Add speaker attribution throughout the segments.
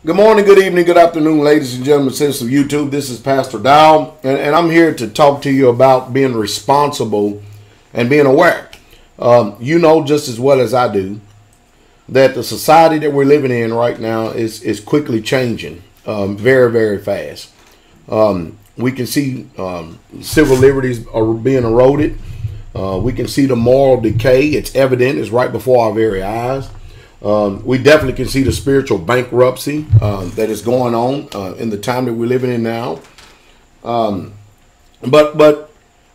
Speaker 1: Good morning, good evening, good afternoon, ladies and gentlemen, citizens of YouTube. This is Pastor Dow, and I'm here to talk to you about being responsible and being aware. You know just as well as I do that the society that we're living in right now is quickly changing very, very fast. We can see civil liberties are being eroded. We can see the moral decay. It's evident. It's right before our very eyes. We definitely can see the spiritual bankruptcy that is going on in the time that we're living in now. But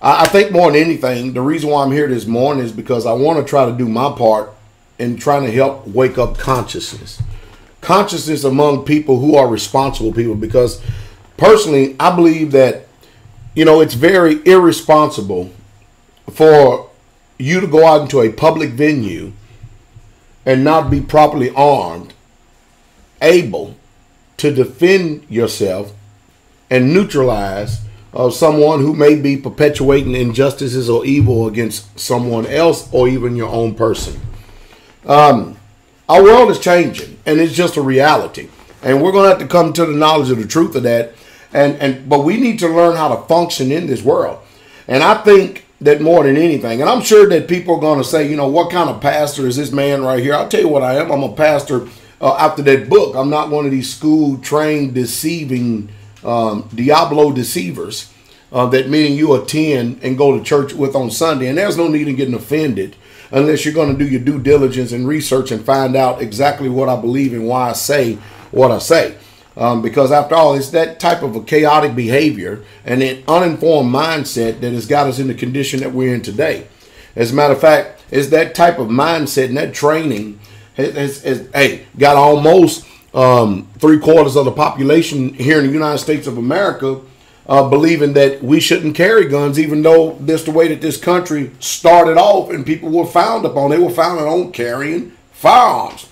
Speaker 1: I think more than anything, the reason why I'm here this morning is because I want to try to do my part in trying to help wake up consciousness. Consciousness among people who are responsible people, because personally, I believe that, it's very irresponsible for you to go out into a public venue and not be properly armed, able to defend yourself and neutralize someone who may be perpetuating injustices or evil against someone else or even your own person. Our world is changing, and it's just a reality. And we're going to have to come to the knowledge of the truth of that. But we need to learn how to function in this world. And I think that more than anything, and I'm sure that people are going to say, what kind of pastor is this man right here? I'll tell you what I am. I'm a pastor after that book. I'm not one of these school-trained deceiving Diablo deceivers, that meaning you attend and go to church with on Sunday. And there's no need in getting offended unless you're going to do your due diligence and research and find out exactly what I believe and why I say what I say. Because after all, it's that type of a chaotic behavior and an uninformed mindset that has got us in the condition that we're in today. As a matter of fact, it's that type of mindset and that training has got almost 3/4 of the population here in the United States of America believing that we shouldn't carry guns, even though that's the way that this country started off and people were frowned upon. They were founded on carrying firearms.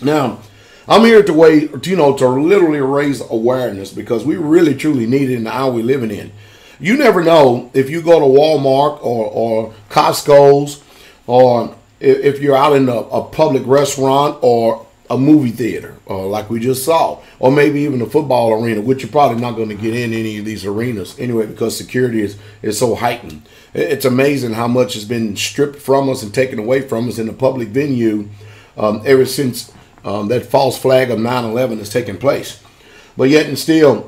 Speaker 1: Now, I'm here to literally raise awareness, because we really truly need it in the hour we're living in. You never know if you go to Walmart or Costco's, or if you're out in a public restaurant or a movie theater, like we just saw, or maybe even a football arena, which you're probably not going to get in any of these arenas anyway, because security is so heightened. It's amazing how much has been stripped from us and taken away from us in the public venue ever since that false flag of 9/11 has taken place. But yet and still,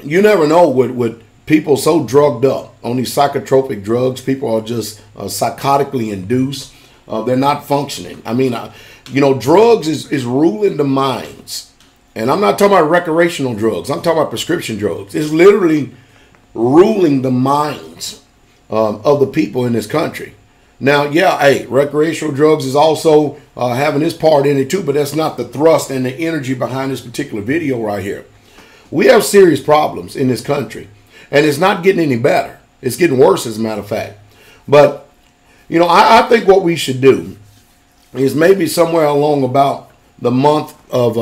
Speaker 1: you never know with people so drugged up on these psychotropic drugs. People are just psychotically induced. They're not functioning. I mean, drugs is ruling the minds. And I'm not talking about recreational drugs. I'm talking about prescription drugs. It's literally ruling the minds of the people in this country. Now, recreational drugs is also having its part in it too, but that's not the thrust and the energy behind this particular video right here. We have serious problems in this country, and it's not getting any better. It's getting worse, as a matter of fact. But, I think what we should do is maybe somewhere along about the month of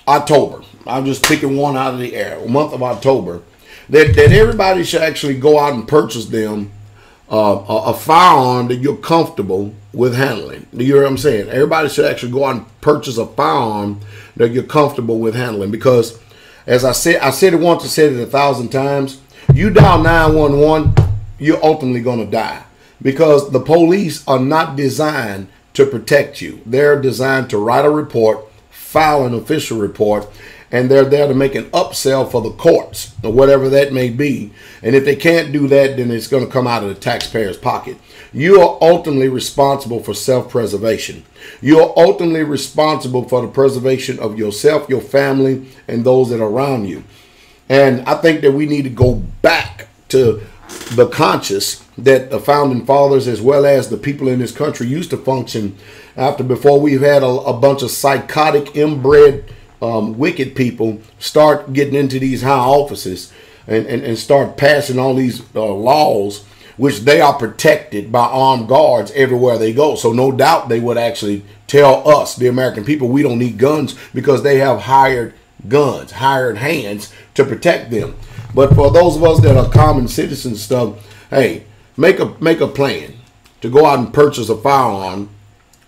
Speaker 1: October. I'm just picking one out of the air, month of October, that everybody should actually go out and purchase them a firearm that you're comfortable with handling. You know what I'm saying? Everybody should actually go out and purchase a firearm that you're comfortable with handling. Because, as I said it once, I said it 1,000 times, you dial 911, you're ultimately going to die. Because the police are not designed to protect you. They're designed to write a report, file an official report, and they're there to make an upsell for the courts, or whatever that may be. And if they can't do that, then it's going to come out of the taxpayer's pocket. You are ultimately responsible for self-preservation. You are ultimately responsible for the preservation of yourself, your family, and those that are around you. And I think that we need to go back to the conscious that the founding fathers, as well as the people in this country, used to function before we've had a bunch of psychotic, inbred, wicked people start getting into these high offices and start passing all these laws, which they are protected by armed guards everywhere they go. So no doubt they would actually tell us, the American people, we don't need guns, because they have hired guns, hired hands to protect them. But for those of us that are common citizens stuff, hey, make a plan to go out and purchase a firearm.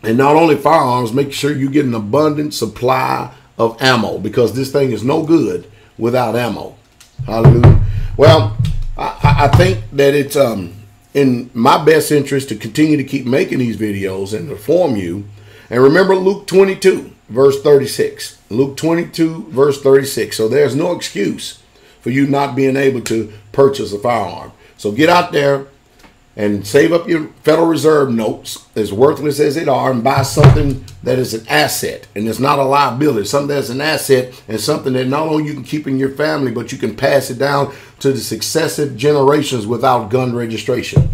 Speaker 1: And not only firearms, make sure you get an abundant supply of ammo, because this thing is no good without ammo. Hallelujah. Well, I think that it's in my best interest to continue to keep making these videos and inform you. And remember Luke 22, verse 36. Luke 22, verse 36. So there's no excuse for you not being able to purchase a firearm. So get out there and save up your Federal Reserve notes, as worthless as they are, and buy something that is an asset and it's not a liability. Something that's an asset and something that not only you can keep in your family, but you can pass it down to the successive generations without gun registration.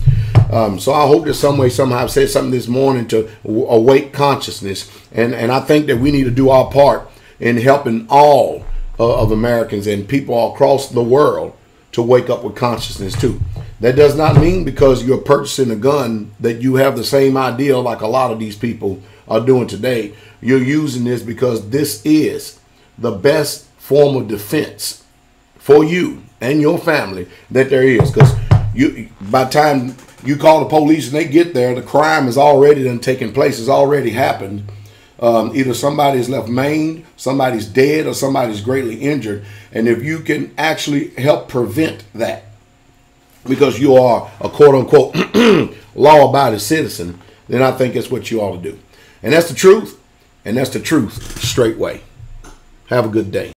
Speaker 1: So I hope that some way, somehow, I've said something this morning to awake consciousness. And I think that we need to do our part in helping all of Americans and people across the world to wake up with consciousness too. That does not mean because you're purchasing a gun that you have the same idea like a lot of these people are doing today. You're using this because this is the best form of defense for you and your family that there is. Because by the time you call the police and they get there, the crime has already done taken place. It's already happened. Either somebody's left maimed, somebody's dead, or somebody's greatly injured. And if you can actually help prevent that, because you are a quote-unquote law-abiding citizen, then I think it's what you ought to do. And that's the truth, and that's the truth straightway. Have a good day.